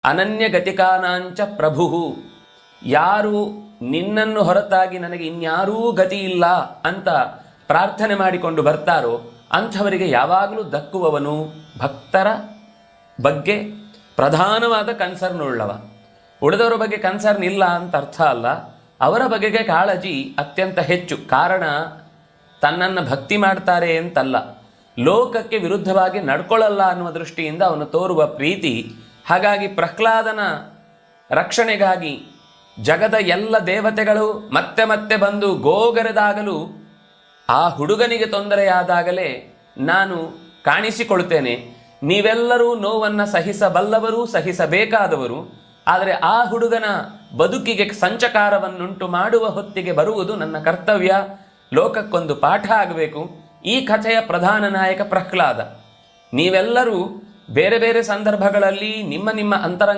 ಅನನ್ಯ ಗತಿಕಾನಾಂಚ ಪ್ರಭು. ಯಾರು ನಿನ್ನನ್ನು ಹೊರತಾಗಿ ನನಗೆ ಇನ್ಯಾರೂ ಗತಿ ಇಲ್ಲ ಅಂತ ಪ್ರಾರ್ಥನೆ ಮಾಡಿಕೊಂಡು ಬರ್ತಾರೋ ಅಂಥವರಿಗೆ ಯಾವಾಗಲೂ ದಕ್ಕುವವನು. ಭಕ್ತರ ಬಗ್ಗೆ ಪ್ರಧಾನವಾದ ಕನ್ಸರ್ನ್ ಉಳ್ಳವ. ಉಳಿದವರ ಬಗ್ಗೆ ಕನ್ಸರ್ನ್ ಇಲ್ಲ ಅಂತ ಅರ್ಥ ಅಲ್ಲ, ಅವರ ಬಗೆಗೆ ಕಾಳಜಿ ಅತ್ಯಂತ ಹೆಚ್ಚು. ಕಾರಣ ತನ್ನನ್ನು ಭಕ್ತಿ ಮಾಡ್ತಾರೆ ಅಂತಲ್ಲ, ಲೋಕಕ್ಕೆ ವಿರುದ್ಧವಾಗಿ ನಡ್ಕೊಳ್ಳಲ್ಲ ಅನ್ನುವ ದೃಷ್ಟಿಯಿಂದ ಅವನು ತೋರುವ ಪ್ರೀತಿ. ಹಾಗಾಗಿ ಪ್ರಹ್ಲಾದನ ರಕ್ಷಣೆಗಾಗಿ ಜಗದ ಎಲ್ಲ ದೇವತೆಗಳು ಮತ್ತೆ ಮತ್ತೆ ಬಂದು ಗೋಗರೆದಾಗಲೂ ಆ ಹುಡುಗನಿಗೆ ತೊಂದರೆಯಾದಾಗಲೇ ನಾನು ಕಾಣಿಸಿಕೊಳ್ತೇನೆ. ನೀವೆಲ್ಲರೂ ನೋವನ್ನು ಸಹಿಸಬಲ್ಲವರು, ಸಹಿಸಬೇಕಾದವರು. ಆದರೆ ಆ ಹುಡುಗನ ಬದುಕಿಗೆ ಸಂಚಕಾರವನ್ನುಂಟು ಮಾಡುವ ಹೊತ್ತಿಗೆ ಬರುವುದು ನನ್ನ ಕರ್ತವ್ಯ. ಲೋಕಕ್ಕೊಂದು ಪಾಠ ಆಗಬೇಕು. ಈ ಕಥೆಯ ಪ್ರಧಾನ ನಾಯಕ ಪ್ರಹ್ಲಾದ. ನೀವೆಲ್ಲರೂ ಬೇರೆ ಬೇರೆ ಸಂದರ್ಭಗಳಲ್ಲಿ ನಿಮ್ಮ ನಿಮ್ಮ